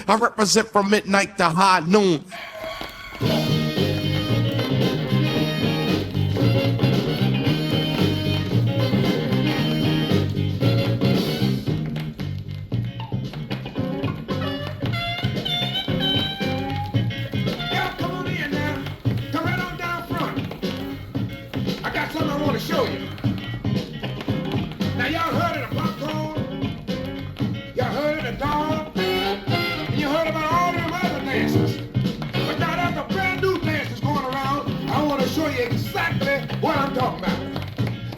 I represent from midnight to high noon. Y'all come on in now. Come right on down front. I got something I want to show you. Now y'all heard of the popcorn? Y'all heard of the dog? And you heard about all them other dances. But now there's a brand new dance that's going around. I want to show you exactly what I'm talking about.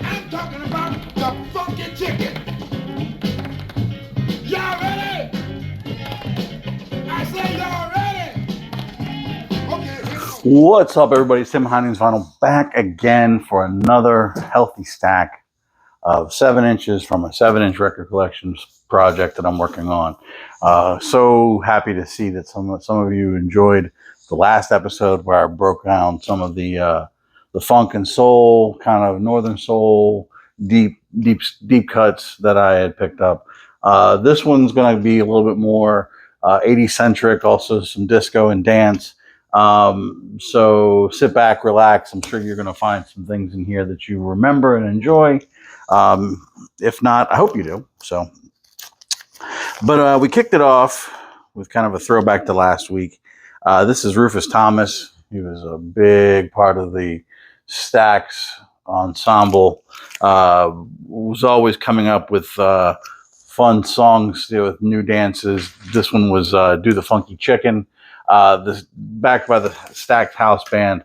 I'm talking about the funky chicken. Y'all ready? I say y'all ready? Okay, here we go. What's up, everybody? It's Tim Heining's Vinyl back again for another healthy stack of 7 inches from a 7-inch record collections project that I'm working on. So happy to see that some of you enjoyed the last episode where I broke down some of the funk and soul, kind of northern soul, deep cuts that I had picked up. This one's going to be a little bit more 80s centric, also some disco and dance. So sit back, relax. I'm sure you're going to find some things in here that you remember and enjoy. If not, I hope you do. So, but we kicked it off with kind of a throwback to last week. This is Rufus Thomas. He was a big part of the Stax ensemble. Was always coming up with fun songs, with new dances. This one was "Do the Funky Chicken." This backed by the Stacked House Band,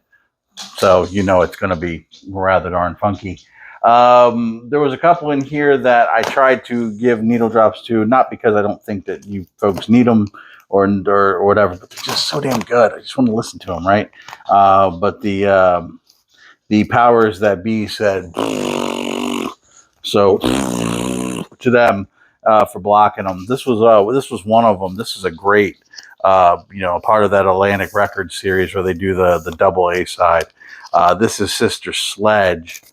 so you know it's going to be rather darn funky. There was a couple in here that I tried to give needle drops to, not because I don't think that you folks need them or whatever, but they're just so damn good. I just want to listen to them, right? But the powers that be said so to them for blocking them. This was one of them. This is a great. Part of that Atlantic Records series where they do the double A side. This is Sister Sledge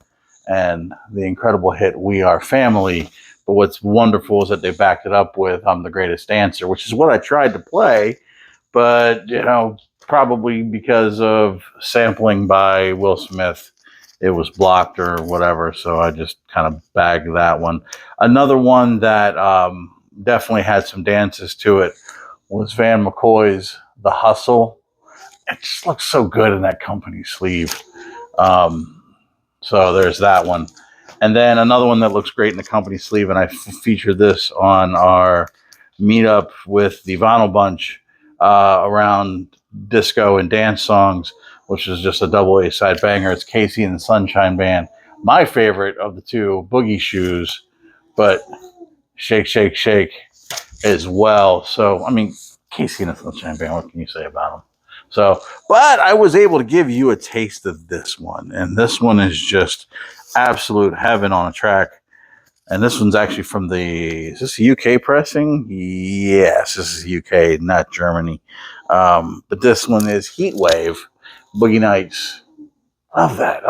and the incredible hit "We Are Family." But what's wonderful is that they backed it up with "I'm the Greatest Dancer," which is what I tried to play, but probably because of sampling by Will Smith, it was blocked or whatever. So I just kind of bagged that one. Another one that definitely had some dances to it was Van McCoy's "The Hustle." It just looks so good in that company sleeve. So there's that one. And then another one that looks great in the company sleeve, and I featured this on our meetup with the Vinyl Bunch around disco and dance songs, which is just a double A side banger. It's Casey and the Sunshine Band. My favorite of the two, Boogie Shoes, but Shake, Shake, Shake as well. So, I mean, Casey and the Sunshine Band, what can you say about them? So, but I was able to give you a taste of this one. And this one is just absolute heaven on a track. And this one's actually from is this a UK pressing? Yes, this is UK, not Germany. But this one is Heat Wave, Boogie Nights. Love that.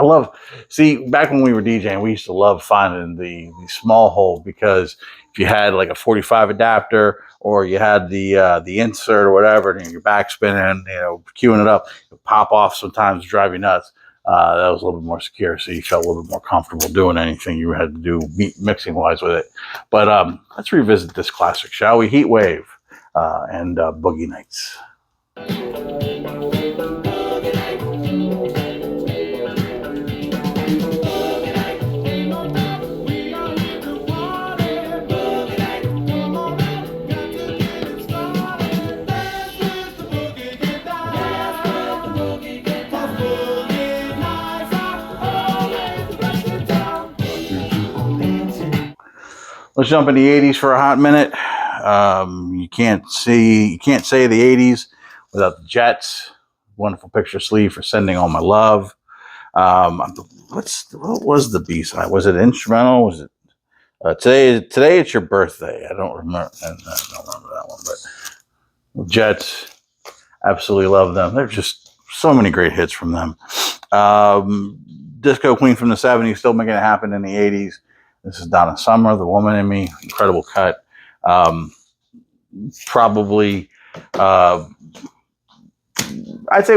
See, back when we were DJing, we used to love finding the small hole, because if you had like a 45 adapter or you had the insert or whatever, and you're back spinning, queuing it up, it would pop off sometimes, drive you nuts. That was a little bit more secure, so you felt a little bit more comfortable doing anything you had to do mixing wise with it. But let's revisit this classic, shall we? Heat Wave and Boogie Nights. Let's jump in the 80s for a hot minute. You can't say the 80s without the Jets. Wonderful picture sleeve for "Sending All My Love." What was the B-side? Was it instrumental? Was it today it's your birthday? I don't remember that one, but Jets, absolutely love them. There's just so many great hits from them. Disco Queen from the 70s, still making it happen in the 80s. This is Donna Summer, "The Woman in Me," incredible cut. Probably Uh, I'd say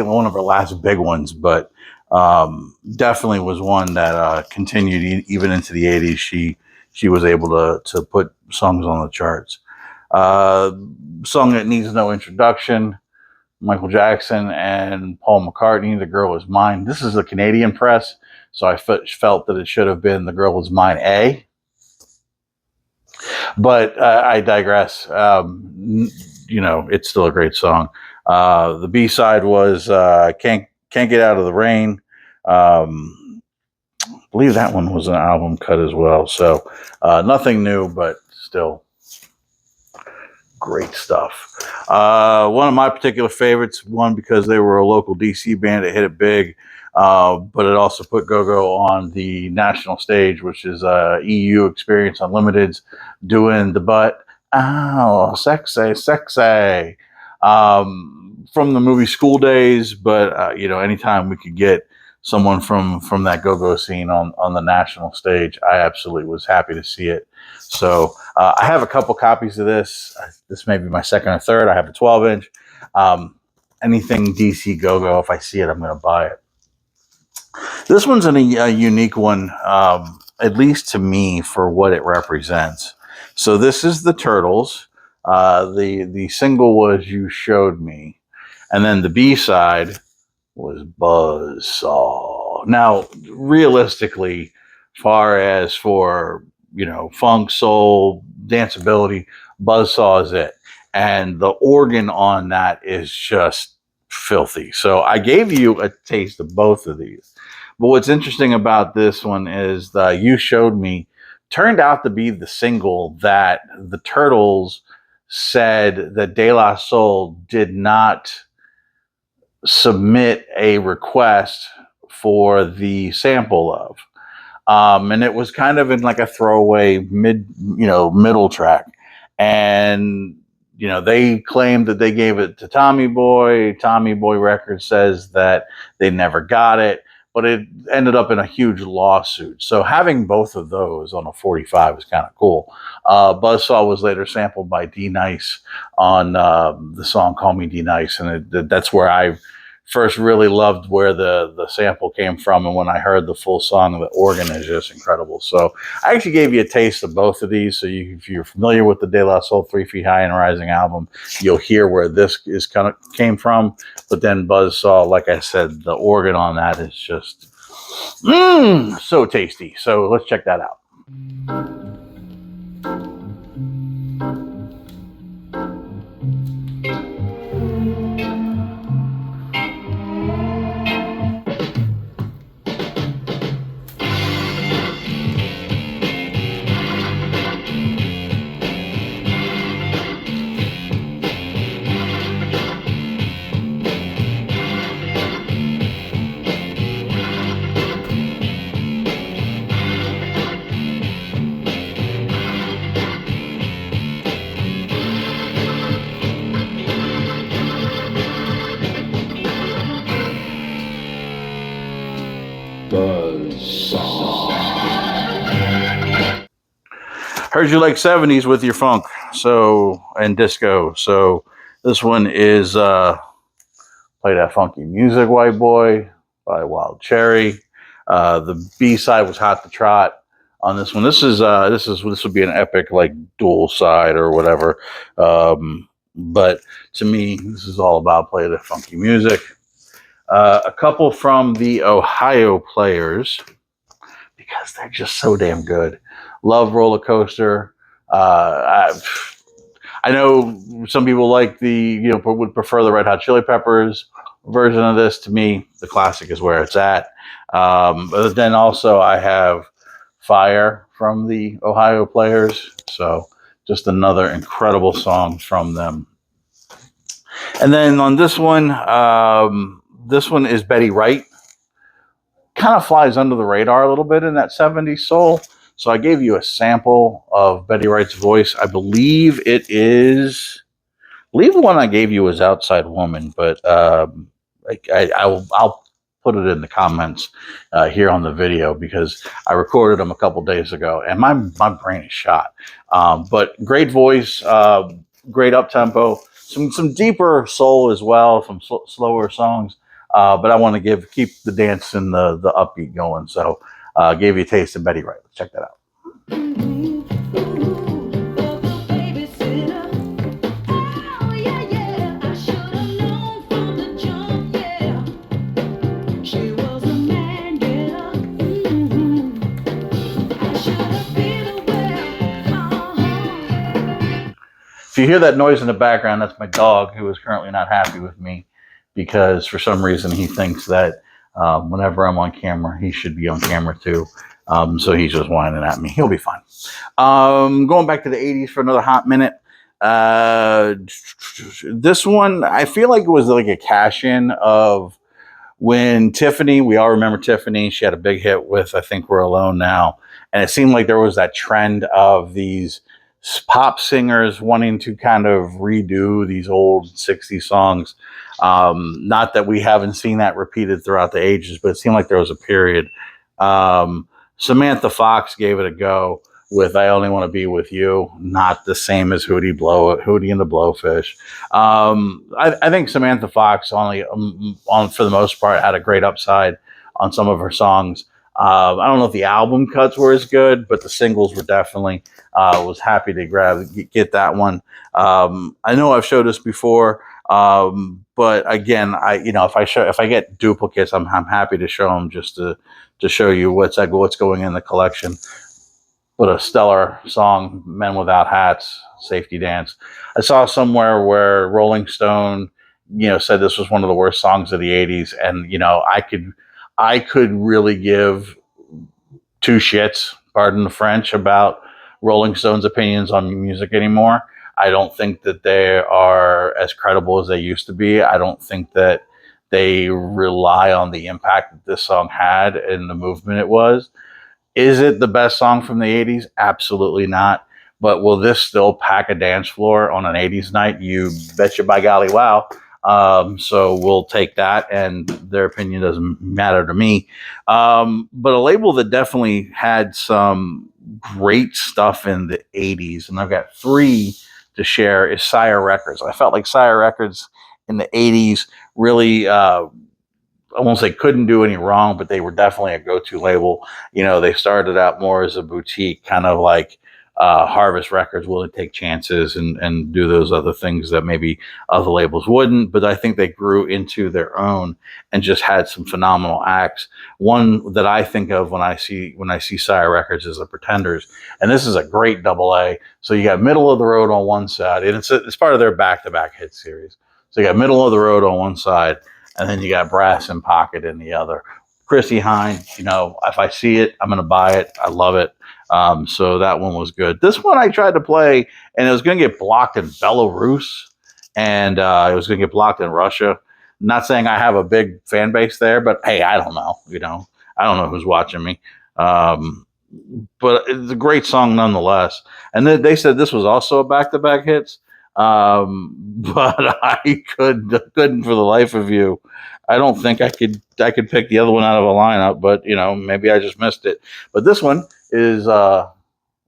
one of her last big ones, but definitely was one that continued even into the 80s. She was able to put songs on the charts. Uh, Song that needs no introduction. Michael Jackson and Paul McCartney, "The Girl Is Mine." This is the Canadian press, so I felt that it should have been "The Girl Is Mine A." But I digress. It's still a great song. The B side was "Can't Get Out of the Rain." I believe that one was an album cut as well. So nothing new, but still great stuff. One of my particular favorites, one because they were a local DC band that hit it big, but it also put Go-Go on the national stage, which is EU Experience Unlimited's doing the butt. Oh, sexy, sexy. From the movie School Days, but anytime we could get someone from that go-go scene on the national stage, I absolutely was happy to see it. So I have a couple copies of this. This may be my second or third. I have a 12-inch. Anything DC go-go, if I see it, I'm going to buy it. This one's a unique one, at least to me, for what it represents. So this is the Turtles. The single was "You Showed Me," and then the B-side was "Buzzsaw." Now, realistically, far as for funk, soul, danceability, Buzzsaw is it, and the organ on that is just filthy. So I gave you a taste of both of these. But what's interesting about this one is the "You Showed Me" turned out to be the single that the Turtles said that De La Soul did not submit a request for the sample of. And it was kind of in like a throwaway middle track. And, they claimed that they gave it to Tommy Boy. Tommy Boy Records says that they never got it, but it ended up in a huge lawsuit. So having both of those on a 45 is kind of cool. Buzzsaw was later sampled by D Nice on the song "Call Me D Nice," and that's where I first really loved where the sample came from. And when I heard the full song, the organ is just incredible. So I actually gave you a taste of both of these. So if you're familiar with the De La Soul 3 Feet High and Rising album, you'll hear where this is kind of came from. But then Buzzsaw, like I said, the organ on that is just so tasty. So let's check that out. Heard you like 70s with your funk, and disco. So this one is Play That Funky Music, White Boy by Wild Cherry. The B side was Hot to Trot on this one. This would be an epic like dual side or whatever. But to me, this is all about Play That Funky Music. A couple from the Ohio Players, because they're just so damn good. Love Roller Coaster. I know some people like would prefer the Red Hot Chili Peppers version of this. To me, the classic is where it's at. But then also I have Fire from the Ohio Players. So just another incredible song from them. And then on this one is Betty Wright. Kind of flies under the radar a little bit in that 70s soul. So I gave you a sample of Betty Wright's voice. I believe the one I gave you was Outside Woman, but I'll put it in the comments here on the video, because I recorded them a couple days ago and my brain is shot. But great voice, great up tempo. some deeper soul as well, some slower songs. But I want to keep the dance and the upbeat going. So gave you a taste of Betty Wright. Let's check that out. If you hear that noise in the background, that's my dog, who is currently not happy with me because for some reason he thinks that whenever I'm on camera, he should be on camera too. So he's just whining at me. He'll be fine. Going back to the 80s for another hot minute. This one, I feel like it was like a cash-in of when Tiffany, we all remember Tiffany, she had a big hit with I Think We're Alone Now. And it seemed like there was that trend of these pop singers wanting to kind of redo these old 60s songs. Not that we haven't seen that repeated throughout the ages, but it seemed like there was a period. Samantha Fox gave it a go with I Only Want to Be With You. Not the same as Hootie and the Blowfish. I think Samantha Fox only for the most part had a great upside on some of her songs. I don't know if the album cuts were as good, but the singles were definitely. Was happy to get that one. I know I've showed this before, but again, if I get duplicates, I'm happy to show them just to show you what's going in the collection. But a stellar song, Men Without Hats, Safety Dance. I saw somewhere where Rolling Stone, said this was one of the worst songs of the 80s, and I could really give two shits, pardon the French, about Rolling Stone's opinions on music anymore. I don't think that they are as credible as they used to be. I don't think that they rely on the impact that this song had and the movement it was. Is it the best song from the 80s? Absolutely not. But will this still pack a dance floor on an 80s night? You betcha by golly wow. So we'll take that, and their opinion doesn't matter to me. But a label that definitely had some great stuff in the 80s, and I've got 3 to share, is Sire Records. I felt like Sire Records in the 80s really, I won't say couldn't do any wrong, but they were definitely a go-to label. They started out more as a boutique, kind of like Harvest Records, willing to take chances and do those other things that maybe other labels wouldn't. But I think they grew into their own and just had some phenomenal acts. One that I think of when I see Sire Records is the Pretenders, and this is a great double A. So you got Middle of the Road on one side, and it's part of their back-to-back hit series. So you got Middle of the Road on one side, and then you got Brass in Pocket in the other. Chrissy Hynde, if I see it, I'm going to buy it. I love it. So that one was good. This one I tried to play, and it was going to get blocked in Belarus, and it was going to get blocked in Russia. Not saying I have a big fan base there, but hey, I don't know. I don't know who's watching me. But it's a great song nonetheless. And they said this was also a back-to-back hits. But I couldn't for the life of you. I don't think I could pick the other one out of a lineup, but maybe I just missed it. But this one is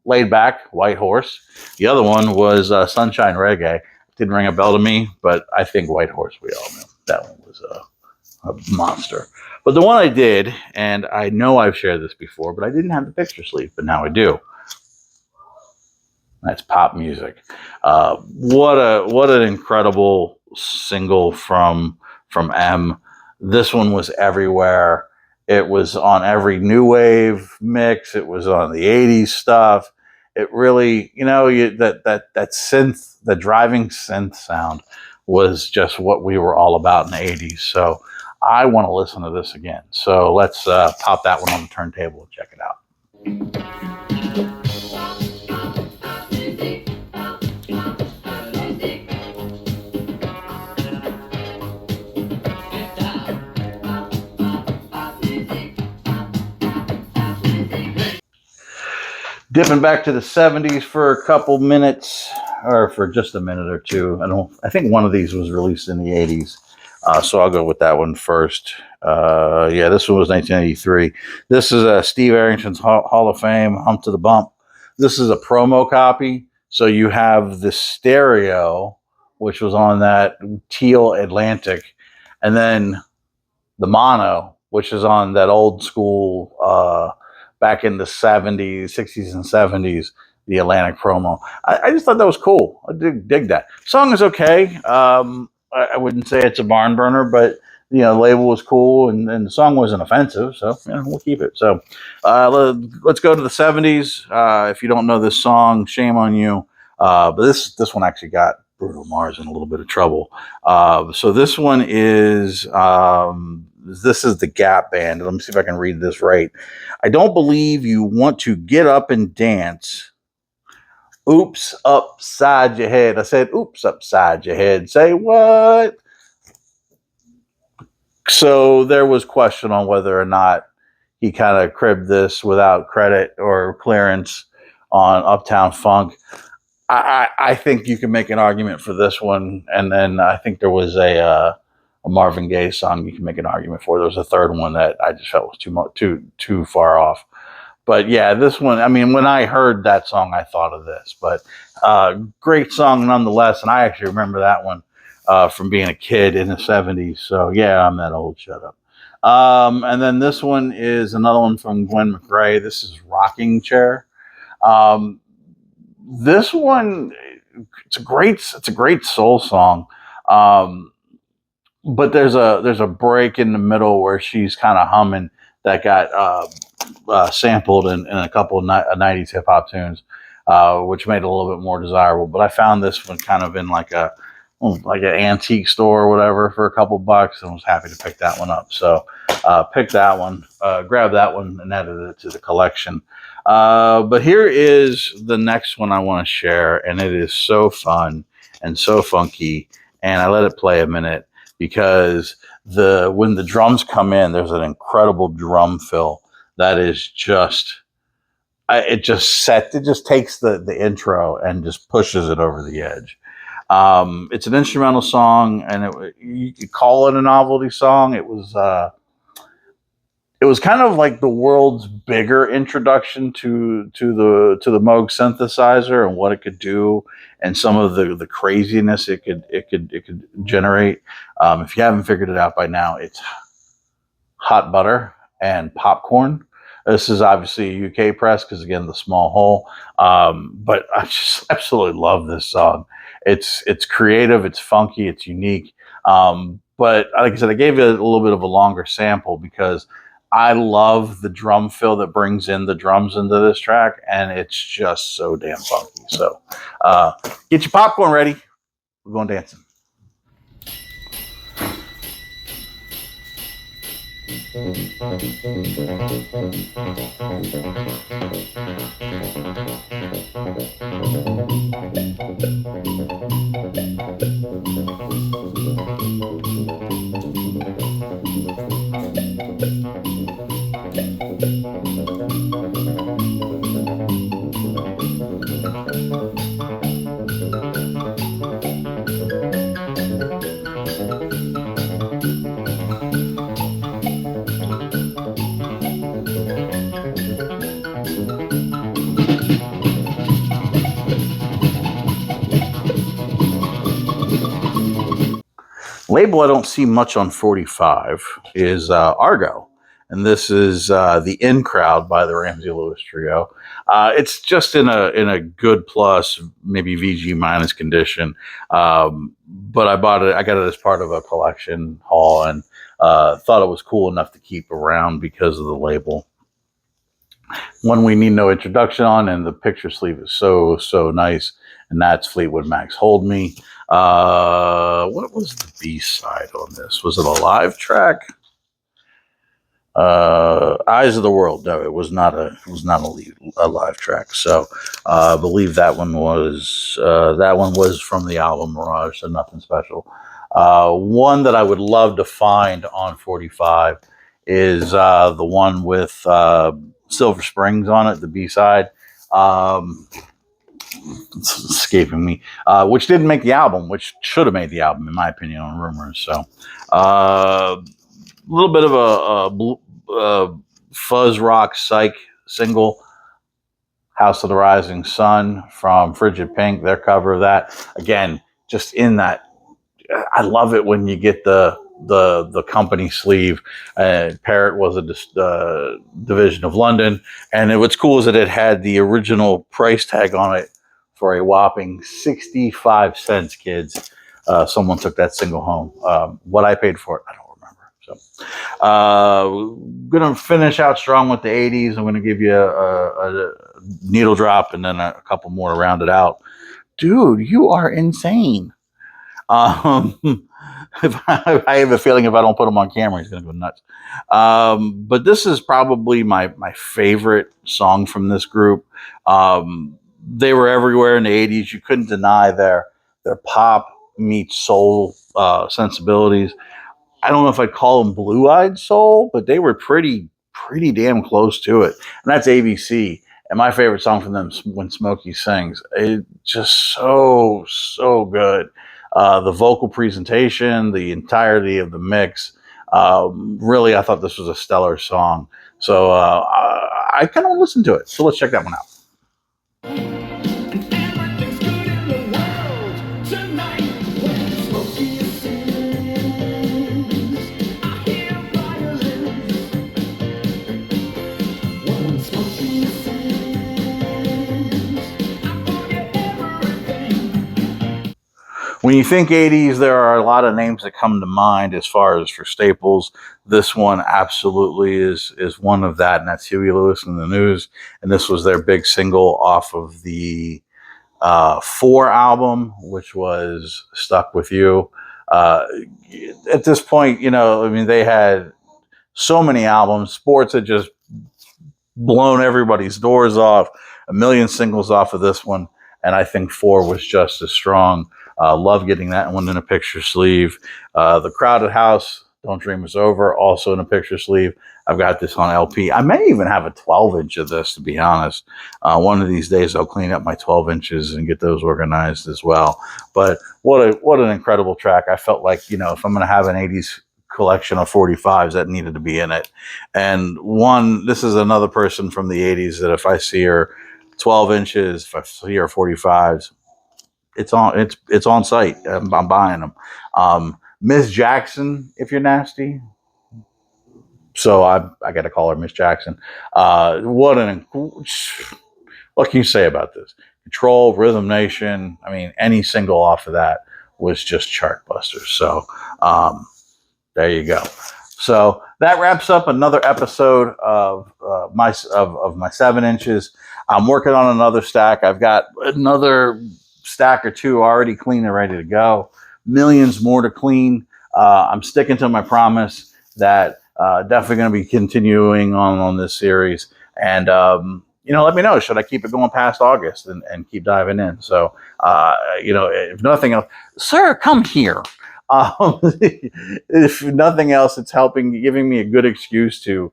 Laid Back, White Horse. The other one was Sunshine Reggae. Didn't ring a bell to me, but I think White Horse, we all know. That one was a monster. But the one I did, and I know I've shared this before, but I didn't have the picture sleeve, but now I do. That's Pop Music. What an incredible single from M. This one was everywhere. It was on every new wave mix. It was on the 80s stuff. It really, that synth, the driving synth sound was just what we were all about in the 80s. So I want to listen to this again. So let's pop that one on the turntable and check it out. Dipping back to the 70s for a couple minutes, or for just a minute or two. I think one of these was released in the 80s. So I'll go with that one first. This one was 1983. This is Steve Arrington's Hall of Fame, Hump to the Bump. This is a promo copy. So you have the stereo which was on that teal Atlantic, and then the mono, which is on that old school back in the 70s, 60s, and 70s, the Atlantic promo. I just thought that was cool. I dig that. Song is okay. I wouldn't say it's a barn burner, but the label was cool and the song wasn't offensive, so we'll keep it. So let's go to the 70s. If you don't know this song, shame on you. But this one actually got Bruno Mars in a little bit of trouble. So this one is this is the Gap Band. Let me see if I can read this right. I don't believe you want to get up and dance. Oops, upside your head. I said, oops, upside your head. Say what? So there was question on whether or not he kind of cribbed this without credit or clearance on Uptown Funk. I think you can make an argument for this one, and then I think there was a Marvin Gaye song you can make an argument for. There was a third one that I just felt was too far off. But yeah, this one, I mean, when I heard that song, I thought of this. But great song nonetheless, and I actually remember that one from being a kid in the 70s. So yeah, I'm that old. Shut up. And then this one is another one from Gwen McRae. This is Rocking Chair. This one, it's a great soul song. But there's a break in the middle where she's kind of humming that got sampled in a couple of 90s hip hop tunes, which made it a little bit more desirable. But I found this one kind of in like an antique store or whatever for a couple bucks, and was happy to pick that one up. So pick that one, grab that one, and added it to the collection. But here is the next one I want to share, and it is so fun and so funky. And I let it play a minute because when the drums come in, there's an incredible drum fill that is just it just takes the intro and just pushes it over the edge. It's an instrumental song, and you could call it a novelty song. It was kind of like the world's bigger introduction to the Moog synthesizer and what it could do, and some of the craziness it could generate. If you haven't figured it out by now, it's hot butter and popcorn. This is obviously a UK press because, again, the small hole. But I just absolutely love this song. It's creative, it's funky, it's unique. But like I said, I gave it a little bit of a longer sample because I love the drum fill that brings in the drums into this track, and it's just so damn funky. So get your popcorn ready. We're going dancing. Label I don't see much on 45 is Argo. And this is the In Crowd by the Ramsey Lewis Trio. It's just in a good plus, maybe VG minus condition. But I got it as part of a collection haul, and thought it was cool enough to keep around because of the label. One we need no introduction on, and the picture sleeve is so nice, and that's Fleetwood Mac's Hold Me. What was the B-side on this? Was it a live track? Eyes of the World. No, it was not a live track. So I believe that one was from the album Mirage, so nothing special. One that I would love to find on 45 is the one with Silver Springs on it, the B-side. It's escaping me, which didn't make the album, which should have made the album, in my opinion, on Rumors. So a little bit of a fuzz rock psych single, House of the Rising Sun from Frigid Pink, their cover of that. Again, just in that. I love it when you get the company sleeve. Parrot was a division of London, and what's cool is that it had the original price tag on it for a whopping 65 cents. Kids, someone took that single home. What I paid for it, I don't remember. So, gonna finish out strong with the 80s. I'm gonna give you a needle drop and then a couple more to round it out. Dude, you are insane. Um, I have a feeling if I don't put him on camera, he's going to go nuts. But this is probably my favorite song from this group. They were everywhere in the 80s. You couldn't deny their pop meets soul sensibilities. I don't know if I'd call them blue-eyed soul, but they were pretty damn close to it. And that's ABC. And my favorite song from them is When Smokey Sings. It's just so good. The vocal presentation, the entirety of the mix. Really, I thought this was a stellar song. So I kind of listened to it. So let's check that one out. When you think 80s, there are a lot of names that come to mind as far as for staples. This one absolutely is one of that, and that's Huey Lewis and the News. And this was their big single off of the 4 album, which was Stuck With You. At this point, I mean, they had so many albums. Sports had just blown everybody's doors off. A million singles off of this one, and I think 4 was just as strong. Love getting that one in a picture sleeve. The Crowded House, Don't Dream Is Over, also in a picture sleeve. I've got this on LP. I may even have a 12-inch of this, to be honest. One of these days, I'll clean up my 12 inches and get those organized as well. But what an incredible track. I felt like, if I'm going to have an 80s collection of 45s, that needed to be in it. And this is another person from the 80s that if I see her 12 inches, if I see her 45s, it's on site. I'm buying them. Miss Jackson, if you're nasty. So I got to call her Miss Jackson. What can you say about this? Control, Rhythm Nation. I mean, any single off of that was just chart busters. So there you go. So that wraps up another episode of my 7 inches. I'm working on another stack. I've got another stack or 2 already clean and ready to go. Millions more to clean. I'm sticking to my promise that definitely going to be continuing on this series. And let me know, should I keep it going past August and keep diving in? So if nothing else, sir, come here. If nothing else, it's giving me a good excuse to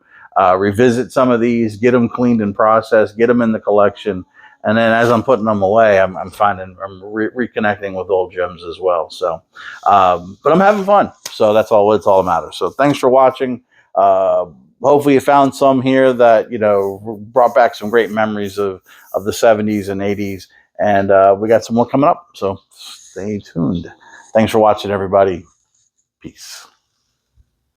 revisit some of these, get them cleaned and processed, get them in the collection. And then as I'm putting them away, I'm reconnecting with old gems as well. So, but I'm having fun. So that's all that matters. So thanks for watching. Hopefully you found some here that, brought back some great memories of the 70s and 80s. And we got some more coming up. So stay tuned. Thanks for watching, everybody. Peace.